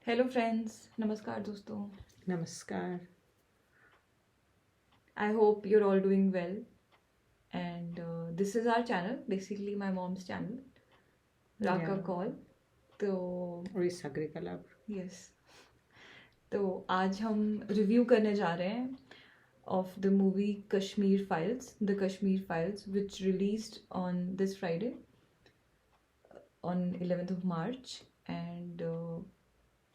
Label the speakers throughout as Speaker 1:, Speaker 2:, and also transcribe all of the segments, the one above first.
Speaker 1: Hello friends, नमस्कार दोस्तों।
Speaker 2: नमस्कार।
Speaker 1: I hope you're all doing well. And this is our channel, basically my mom's channel,
Speaker 2: या
Speaker 1: Raka Call. तो
Speaker 2: Orissa club.
Speaker 1: Yes, तो आज हम रिव्यू करने जा रहे हैं of the movie Kashmir files, the Kashmir files, which released on this Friday on 11th of March. And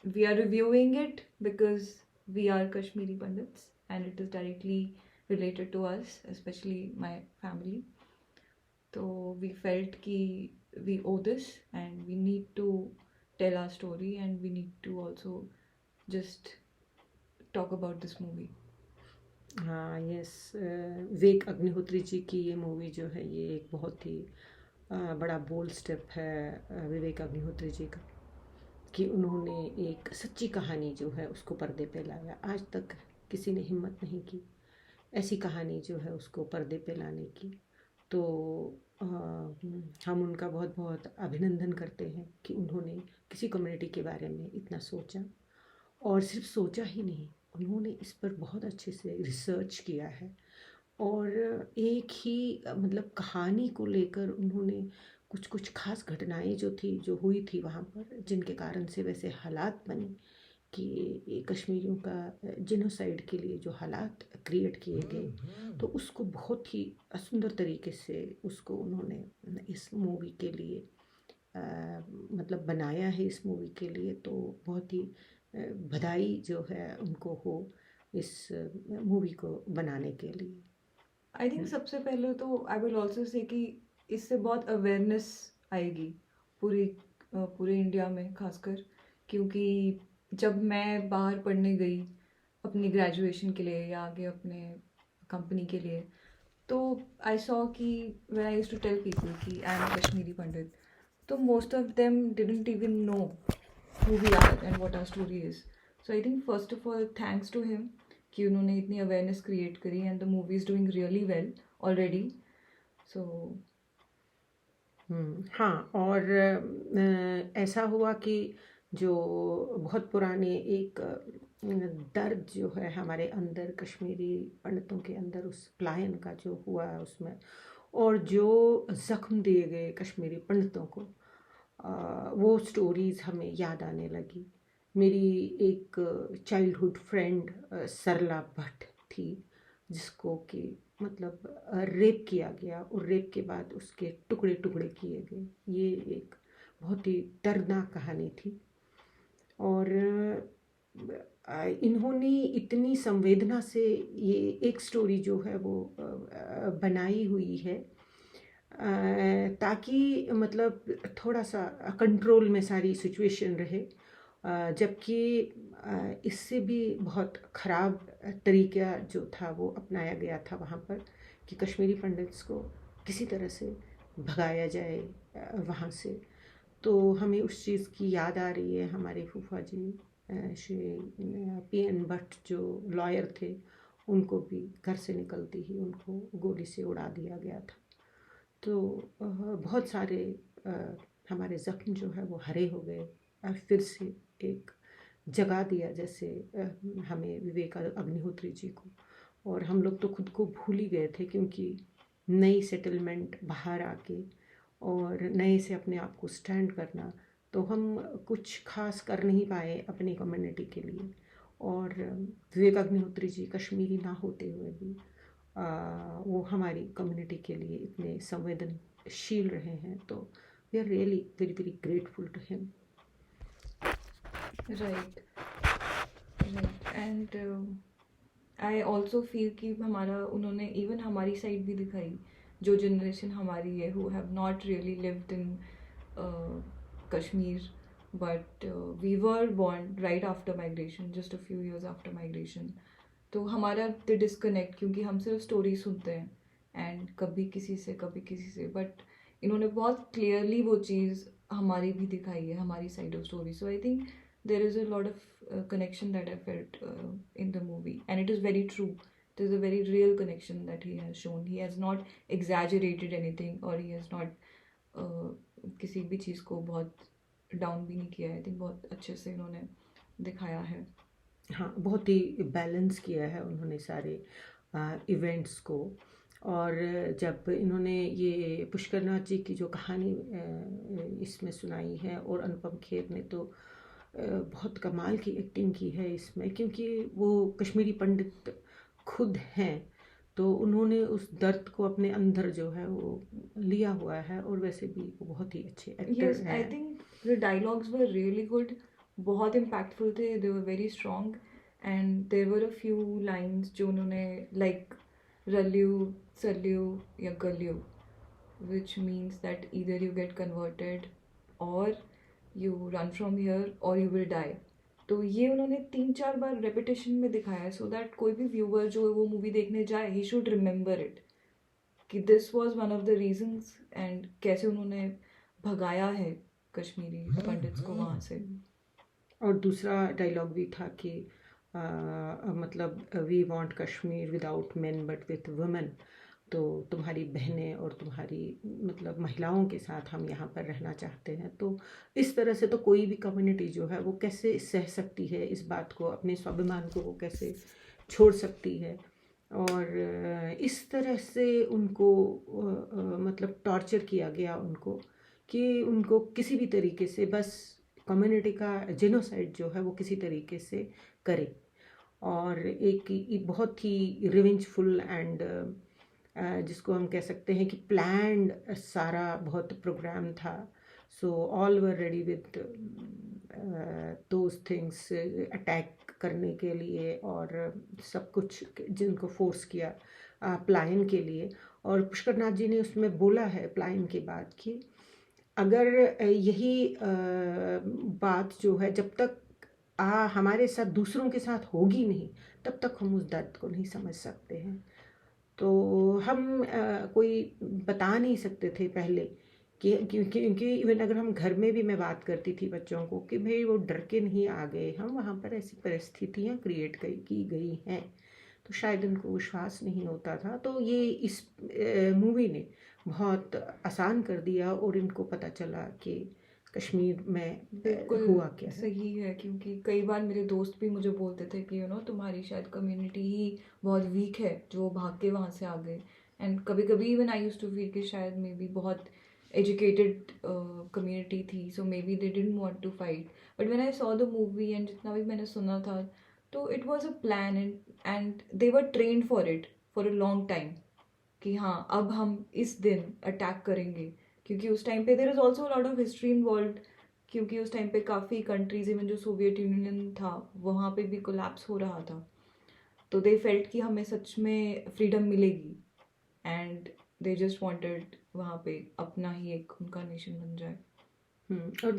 Speaker 1: we are reviewing it because we are Kashmiri Pandits and it is directly related to us, especially my family. So we felt ki we owe this and we need to tell our story and we need to also just talk about this movie.
Speaker 2: हाँ, yes. Vivek Agnihotri ji की ये movie जो है, ये एक बहुत ही बड़ा bold step है विवेक अग्निहोत्री जी का, कि उन्होंने एक सच्ची कहानी जो है उसको पर्दे पे लाया। आज तक किसी ने हिम्मत नहीं की ऐसी कहानी जो है उसको पर्दे पे लाने की। तो हम उनका बहुत बहुत अभिनंदन करते हैं कि उन्होंने किसी कम्युनिटी के बारे में इतना सोचा, और सिर्फ सोचा ही नहीं, उन्होंने इस पर बहुत अच्छे से रिसर्च किया है। और एक ही मतलब कहानी को लेकर उन्होंने कुछ कुछ खास घटनाएं जो हुई थी वहाँ पर, जिनके कारण से वैसे हालात बने कि कश्मीरियों का जेनोसाइड के लिए जो हालात क्रिएट किए गए, तो उसको बहुत ही सुंदर तरीके से उसको उन्होंने इस मूवी के लिए मतलब बनाया है। इस मूवी के लिए तो बहुत ही बधाई जो है उनको हो इस मूवी को बनाने के लिए।
Speaker 1: आई थिंक सबसे पहले तो आई विल ऑल्सो से कि इससे बहुत अवेयरनेस आएगी पूरे इंडिया में, खासकर क्योंकि जब मैं बाहर पढ़ने गई अपनी ग्रेजुएशन के लिए या आगे अपने कंपनी के लिए, तो आई सॉ कि when I used to tell people कि आई एम कश्मीरी पंडित, तो most of them didn't even know who we are and what our story is. So I think first of all thanks to him कि उन्होंने इतनी awareness create करी and the movie is doing really well already. So
Speaker 2: हाँ, और ऐसा हुआ कि जो बहुत पुराने एक दर्द जो है हमारे अंदर, कश्मीरी पंडितों के अंदर, उस पलायन का जो हुआ उसमें, और जो ज़ख्म दिए गए कश्मीरी पंडितों को, वो स्टोरीज़ हमें याद आने लगी। मेरी एक चाइल्डहुड फ्रेंड सरला भट्ट थी, जिसको कि मतलब रेप किया गया और रेप के बाद उसके टुकड़े टुकड़े किए गए। ये एक बहुत ही दर्दनाक कहानी थी, और इन्होंने इतनी संवेदना से ये एक स्टोरी जो है वो बनाई हुई है, ताकि मतलब थोड़ा सा कंट्रोल में सारी सिचुएशन रहे, जबकि इससे भी बहुत ख़राब तरीका जो था वो अपनाया गया था वहाँ पर, कि कश्मीरी पंडित्स को किसी तरह से भगाया जाए वहाँ से। तो हमें उस चीज़ की याद आ रही है। हमारे फूफा जी श्री PN भट्ट जो लॉयर थे, उनको भी घर से निकलती ही उनको गोली से उड़ा दिया गया था। तो बहुत सारे हमारे ज़ख्म जो है वो हरे हो गए, फिर से एक जगा दिया जैसे हमें विवेक अग्निहोत्री जी को। और हम लोग तो खुद को भूल ही गए थे, क्योंकि नई सेटलमेंट बाहर आके और नए से अपने आप को स्टैंड करना, तो हम कुछ खास कर नहीं पाए अपनी कम्युनिटी के लिए। और विवेक अग्निहोत्री जी कश्मीरी ना होते हुए भी वो हमारी कम्युनिटी के लिए इतने संवेदनशील रहे हैं, तो we are really very very grateful to him.
Speaker 1: right, and I also feel कि हमारा उन्होंने इवन हमारी साइड भी दिखाई, जो जनरेशन हमारी है who have not really lived in Kashmir, but we were born right after migration, just a few years after migration. तो हमारा द डिस्कनेक्ट, क्योंकि हम सिर्फ स्टोरी सुनते हैं एंड कभी किसी से, बट इन्होंने बहुत क्लियरली वो चीज़ हमारी भी दिखाई है, हमारी side of story. So I think there is a lot of connection that I felt in the movie, and it is very true. There's a very real connection that he has shown. He has not exaggerated anything, or he has not किसी भी चीज़ को बहुत down भी नहीं किया है. I think बहुत अच्छे से इन्होंने दिखाया है।
Speaker 2: हाँ, बहुत ही बैलेंस किया है उन्होंने सारे इवेंट्स को। और जब इन्होंने ये पुष्कर नाथ जी की जो कहानी इसमें सुनाई है, और अनुपम खेर ने तो बहुत कमाल की एक्टिंग की है इसमें, क्योंकि वो कश्मीरी पंडित खुद हैं, तो उन्होंने उस दर्द को अपने अंदर जो है वो लिया हुआ है, और वैसे भी वो बहुत ही अच्छे एक्टर
Speaker 1: Yes, I
Speaker 2: हैं।
Speaker 1: think the dialogues were really good. बहुत impactful थे. They were very strong, and there were a few lines जो उन्होंने like रल्यू सल्यू या गल्यू, which means that either you get converted or you run from here or you will die. तो ये उन्होंने 3-4 बार repetition में दिखाया, सो दैट कोई भी व्यूअर जो वो मूवी देखने जाए ही शुड रिमेंबर इट, कि this was one of the reasons, and कैसे उन्होंने भगाया है कश्मीरी पंडित्स को वहाँ से।
Speaker 2: और दूसरा डायलॉग भी था कि मतलब we want Kashmir without men but with women, तो तुम्हारी बहनें और तुम्हारी मतलब महिलाओं के साथ हम यहाँ पर रहना चाहते हैं। तो इस तरह से तो कोई भी कम्युनिटी जो है वो कैसे सह सकती है इस बात को, अपने स्वाभिमान को वो कैसे छोड़ सकती है। और इस तरह से उनको मतलब टॉर्चर किया गया उनको, कि उनको किसी भी तरीके से बस कम्युनिटी का जेनोसाइड जो है वो किसी तरीके से करे। और एक बहुत ही रिवेंजफुल एंड जिसको हम कह सकते हैं कि प्लान्ड सारा बहुत प्रोग्राम था। So all were ready with those things, attack करने के लिए, और सब कुछ जिनको फोर्स किया पलायन के लिए। और पुष्कर नाथ जी ने उसमें बोला है पलायन के बाद कि अगर यही बात जो है जब तक हमारे साथ दूसरों के साथ होगी नहीं, तब तक हम उस दर्द को नहीं समझ सकते हैं। तो हम कोई बता नहीं सकते थे पहले कि क्योंकि इवन अगर हम घर में भी, मैं बात करती थी बच्चों को कि भाई वो डर के नहीं आ गए, हम वहाँ पर ऐसी परिस्थितियाँ क्रिएट की गई हैं, तो शायद उनको विश्वास नहीं होता था। तो ये इस मूवी ने बहुत आसान कर दिया, और इनको पता चला कि कश्मीर में
Speaker 1: बिल्कुल
Speaker 2: हुआ क्या है।
Speaker 1: सही है, क्योंकि कई बार मेरे दोस्त भी मुझे बोलते थे कि तुम्हारी शायद कम्युनिटी ही बहुत वीक है जो भाग के वहाँ से आ गए। एंड कभी कभी even I used to feel कि शायद मे बी बहुत एजुकेटेड कम्युनिटी थी, so maybe they didn't want to fight. But when I saw the movie and जितना भी मैंने सुना था, तो it was a plan, and they were trained for it for a long time, कि हाँ अब हम इस दिन अटैक करेंगे। क्योंकि उस टाइम पे there is also lot of history involve, क्योंकि उस टाइम पे काफ़ी कंट्रीज, इवन जो सोवियत यूनियन था वहाँ पे भी कोलैप्स हो रहा था। तो दे फेल्ट कि हमें सच में फ्रीडम मिलेगी, एंड दे जस्ट वांटेड वहाँ पे अपना ही एक उनका नेशन बन जाए।
Speaker 2: और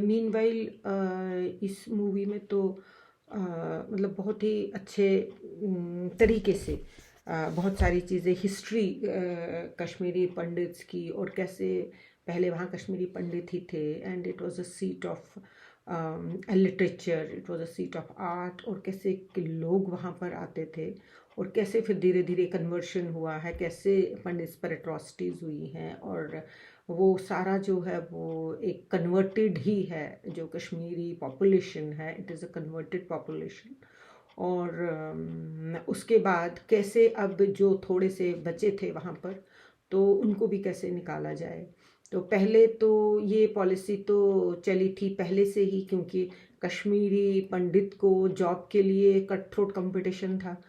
Speaker 2: मीनवाइल इस मूवी में तो मतलब बहुत ही अच्छे तरीके से बहुत सारी चीज़ें, हिस्ट्री कश्मीरी पंडित्स की, और कैसे पहले वहाँ कश्मीरी पंडित ही थे, and it was a seat of literature, it was a seat of art, और कैसे के लोग वहाँ पर आते थे, और कैसे फिर धीरे धीरे कन्वर्शन हुआ है, कैसे पंडित्स पर एट्रॉसिटीज़ हुई हैं, और वो सारा जो है वो एक कन्वर्टेड ही है। जो कश्मीरी पॉपुलेशन है, it is a converted population. और उसके बाद कैसे अब जो थोड़े से बचे थे वहाँ पर, तो उनको भी कैसे निकाला जाए। तो पहले तो ये पॉलिसी तो चली थी पहले से ही, क्योंकि कश्मीरी पंडित को जॉब के लिए कट थ्रोट कंपटीशन था।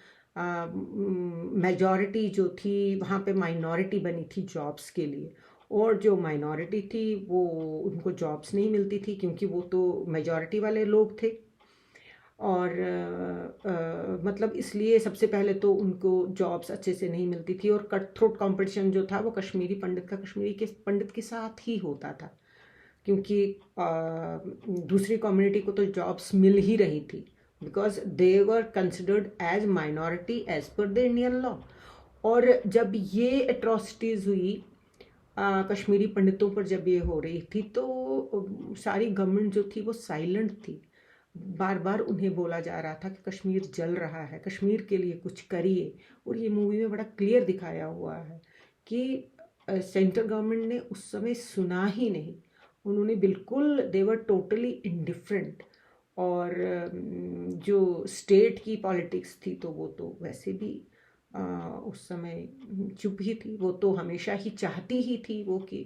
Speaker 2: मेजॉरिटी जो थी वहाँ पे माइनॉरिटी बनी थी जॉब्स के लिए, और जो माइनॉरिटी थी वो उनको जॉब्स नहीं मिलती थी, क्योंकि वो तो मेजॉरिटी वाले लोग थे। और मतलब इसलिए सबसे पहले तो उनको जॉब्स अच्छे से नहीं मिलती थी, और कट थ्रोट कॉम्पिटिशन जो था वो कश्मीरी पंडित का कश्मीरी के पंडित के साथ ही होता था, क्योंकि दूसरी कम्युनिटी को तो जॉब्स मिल ही रही थी, because they were considered as minority as per the Indian law. और जब ये एट्रॉसिटीज़ हुई कश्मीरी पंडितों पर, जब ये हो रही थी, तो सारी गवर्नमेंट जो थी वो साइलेंट थी। बार बार उन्हें बोला जा रहा था कि कश्मीर जल रहा है, कश्मीर के लिए कुछ करिए। और ये मूवी में बड़ा क्लियर दिखाया हुआ है कि सेंट्रल गवर्नमेंट ने उस समय सुना ही नहीं, उन्होंने बिल्कुल, दे वर टोटली इंडिफरेंट। और जो स्टेट की पॉलिटिक्स थी तो वो तो वैसे भी उस समय चुप ही थी। वो तो हमेशा ही चाहती ही थी वो कि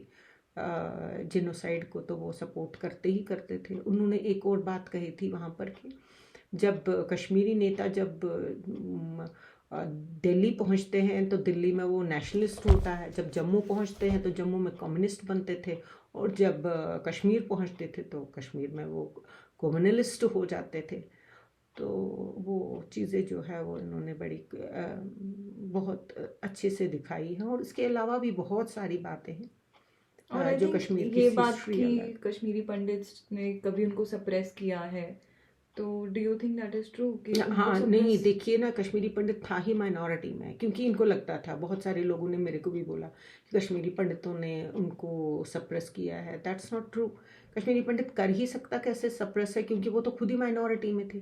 Speaker 2: जेनोसाइड को तो वो सपोर्ट करते ही करते थे। उन्होंने एक और बात कही थी वहाँ पर कि जब कश्मीरी नेता जब दिल्ली पहुँचते हैं तो दिल्ली में वो नेशनलिस्ट होता है, जब जम्मू पहुँचते हैं तो जम्मू में कम्युनिस्ट बनते थे, और जब कश्मीर पहुँचते थे तो कश्मीर में वो कम्युनलिस्ट हो जाते थे। तो वो चीज़ें जो है वो इन्होंने बड़ी बहुत अच्छे से दिखाई हैं, और इसके अलावा भी बहुत सारी बातें हैं
Speaker 1: और आई
Speaker 2: जो
Speaker 1: थिंक
Speaker 2: कश्मीर की
Speaker 1: ये बात
Speaker 2: हिस्ट्री
Speaker 1: कि
Speaker 2: अलग।
Speaker 1: कश्मीरी पंडित्स ने कभी उनको सप्रेस किया है, तो do you think that is true कि उनको
Speaker 2: हाँ, नहीं
Speaker 1: सप्रेस?
Speaker 2: देखिए ना, कश्मीरी पंडित था ही माइनॉरिटी में, क्योंकि इनको लगता था, बहुत सारे लोगों ने मेरे को भी बोला कि कश्मीरी पंडितों ने उनको सप्रेस किया है। That's not true. Kashmiri Pandit कर ही सकता कैसे सप्रेस है, क्योंकि वो तो खुद ही माइनॉरिटी में थे।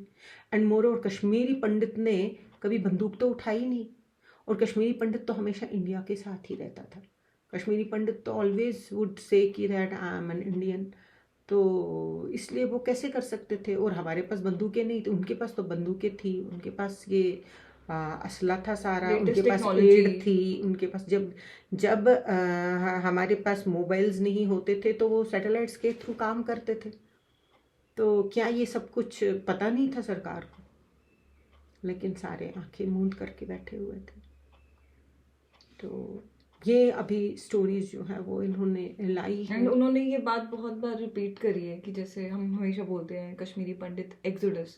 Speaker 2: एंड मोर ओवर कश्मीरी पंडित ने कभी बंदूक तो उठाई नहीं, और कश्मीरी पंडित तो हमेशा इंडिया के साथ ही रहता था। कश्मीरी पंडित तो ऑलवेज वुड से कि that I am an Indian. तो इसलिए वो कैसे कर सकते थे। और हमारे पास बंदूकें नहीं थी, उनके पास तो बंदूकें थी, उनके पास ये असला था सारा, उनके
Speaker 1: लेटेस्ट
Speaker 2: पास
Speaker 1: टेक्नोलॉजी।
Speaker 2: एड थी, उनके पास जब जब हमारे पास मोबाइल्स नहीं होते थे तो वो सैटेलाइट्स के थ्रू काम करते थे। तो क्या ये सब कुछ पता नहीं था सरकार को? लेकिन सारे आंखें मूंद करके बैठे हुए थे। तो ये अभी स्टोरीज जो है वो इन्होंने लाई हैं।
Speaker 1: एंड उन्होंने ये बात बहुत बार रिपीट करी है कि जैसे हम हमेशा बोलते हैं कश्मीरी पंडित एक्सोडस,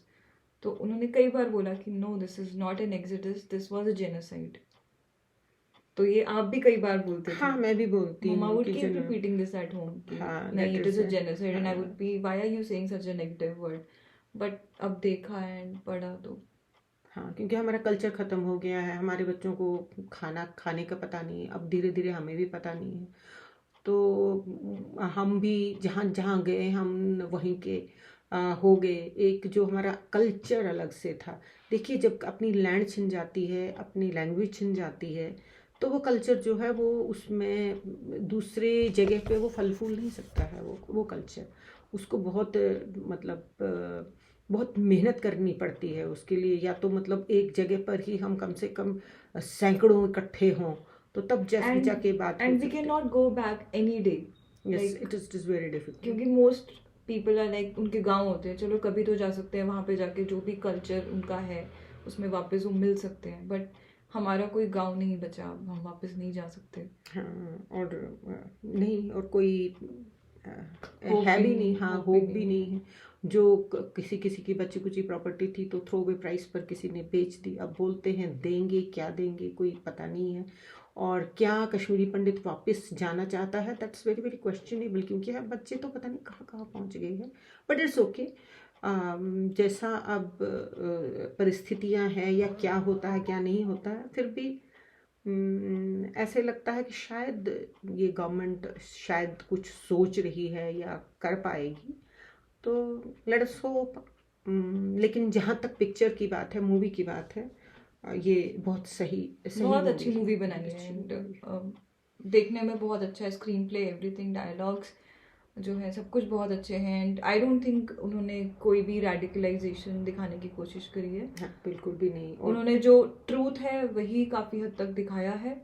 Speaker 1: तो उन्होंने कई बार बोला कि no, this is not an exodus, this was a genocide. तो ये आप भी कई बार बोलते थे।
Speaker 2: हाँ, मैं भी बोलती
Speaker 1: मम्मा
Speaker 2: हूँ
Speaker 1: वुड
Speaker 2: कि
Speaker 1: keep repeating this at home कि
Speaker 2: हाँ,
Speaker 1: नहीं,
Speaker 2: that
Speaker 1: it
Speaker 2: is
Speaker 1: is a
Speaker 2: a-
Speaker 1: genocide, and I
Speaker 2: हाँ,
Speaker 1: would be why are you saying such a negative word. But अब देखा एंड पढ़ा तो
Speaker 2: हाँ, क्योंकि हमारा कल्चर ख़त्म हो गया है, हमारे बच्चों को खाना खाने का पता नहीं है, अब धीरे धीरे हमें भी पता नहीं है। तो हम भी जहाँ जहाँ गए हम वहीं के हो गए। एक जो हमारा कल्चर अलग से था। देखिए, जब अपनी लैंड छिन जाती है, अपनी लैंग्वेज छिन जाती है, तो वो कल्चर जो है वो उसमें दूसरे जगह पे वो फल फूल नहीं सकता है। वो कल्चर उसको बहुत मतलब बहुत मेहनत करनी पड़ती है उसके लिए। या तो मतलब एक जगह पर ही हम कम से कम सैकड़ों इकट्ठे हों, तो तब
Speaker 1: एंड
Speaker 2: जाके बात हो
Speaker 1: एंड वी कैन
Speaker 2: सकती
Speaker 1: not go back any day,
Speaker 2: है। Yes,
Speaker 1: like
Speaker 2: it is very difficult.
Speaker 1: क्योंकि मोस्ट पीपल आर लाइक उनके गांव होते हैं, चलो कभी तो जा सकते हैं वहाँ पे जाके जो भी कल्चर उनका है उसमें वापस वो मिल सकते हैं, बट हमारा कोई गांव नहीं बचा, अब हम वापस नहीं जा सकते।
Speaker 2: हाँ, और नहीं, और कोई
Speaker 1: होप
Speaker 2: है
Speaker 1: भी
Speaker 2: भी
Speaker 1: नहीं,
Speaker 2: नहीं। हाँ,
Speaker 1: होप भी
Speaker 2: होप भी
Speaker 1: नहीं है।
Speaker 2: नहीं है। जो किसी किसी की बची कुची प्रॉपर्टी थी तो थ्रो अवे प्राइस पर किसी ने बेच दी। अब बोलते हैं देंगे, क्या देंगे कोई पता नहीं है। और क्या कश्मीरी पंडित वापस जाना चाहता है? दैट्स वेरी वेरी क्वेश्चनेबल, क्योंकि अब बच्चे तो पता नहीं कहाँ कहाँ पहुँच गए हैं। But it's okay. जैसा अब परिस्थितियाँ हैं, या क्या होता है क्या नहीं होता है, फिर भी ऐसे लगता है कि शायद ये गवर्नमेंट शायद कुछ सोच रही है या कर पाएगी। तो लेट अस होप। लेकिन जहाँ तक पिक्चर की बात है, मूवी की बात है, ये बहुत सही सही
Speaker 1: बहुत अच्छी मूवी
Speaker 2: है,
Speaker 1: बनाई
Speaker 2: बहुत
Speaker 1: है,
Speaker 2: अच्छी
Speaker 1: एंड
Speaker 2: movie है।
Speaker 1: देखने में बहुत अच्छा है, स्क्रीन प्ले, एवरीथिंग, डायलॉग्स जो है सब कुछ बहुत अच्छे हैं, एंड आई डोंट थिंक उन्होंने कोई भी रेडिकलाइजेशन दिखाने की कोशिश करी है।
Speaker 2: हाँ, बिल्कुल भी नहीं। और
Speaker 1: उन्होंने जो ट्रूथ है वही काफ़ी हद तक दिखाया है,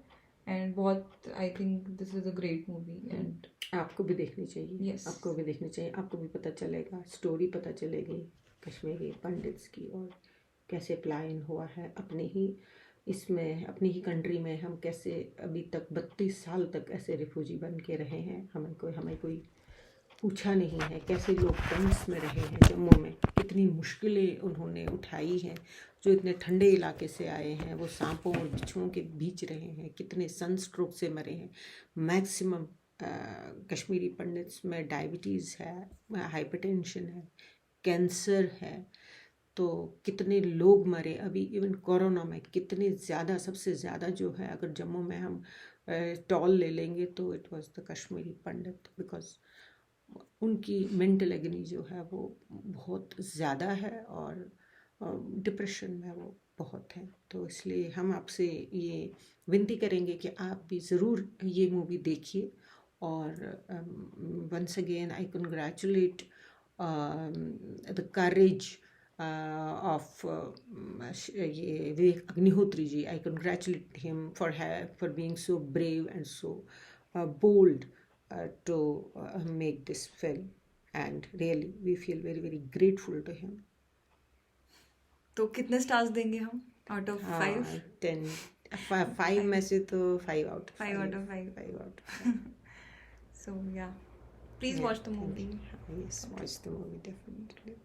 Speaker 1: एंड बहुत, I think this is a great movie. And
Speaker 2: आपको भी देखनी चाहिए।
Speaker 1: यस,
Speaker 2: आपको भी देखनी चाहिए। आपको भी पता चलेगा, स्टोरी पता चलेगी कश्मीरी पंडित्स की, और कैसे प्लान हुआ है अपने ही इसमें, अपनी ही कंट्री में हम कैसे अभी तक 32 साल तक ऐसे रिफ्यूजी बन के रहे हैं। हमें कोई पूछा नहीं है। कैसे लोग टेंट्स में रहे हैं जम्मू में, कितनी मुश्किलें उन्होंने उठाई हैं। जो इतने ठंडे इलाके से आए हैं वो सांपों और बिच्छुओं के बीच रहे हैं, कितने सनस्ट्रोक से मरे हैं। मैक्सिमम कश्मीरी पंडित्स में डायबिटीज़ है, हाइपरटेंशन है, कैंसर है। तो कितने लोग मरे अभी, इवन कोरोना में कितने ज़्यादा, सबसे ज़्यादा जो है, अगर जम्मू में हम टॉल ले लेंगे तो it was the Kashmiri Pandit, because उनकी मेंटल एगनी जो है वो बहुत ज़्यादा है, और डिप्रेशन में वो बहुत है। तो इसलिए हम आपसे ये विनती करेंगे कि आप भी ज़रूर ये मूवी देखिए। और once again I congratulate the courage of ये Vivek Agnihotri ji. I congratulate him for being so brave and so bold to make this film, and really we feel very very grateful to him.
Speaker 1: तो कितने stars देंगे हम out of 5?
Speaker 2: 10 5 में से तो 5 out of
Speaker 1: 5 out of 5.
Speaker 2: 5 out of 5.
Speaker 1: So yeah, please
Speaker 2: Yeah,
Speaker 1: watch the
Speaker 2: thank
Speaker 1: movie.
Speaker 2: you. Yes, watch the movie definitely.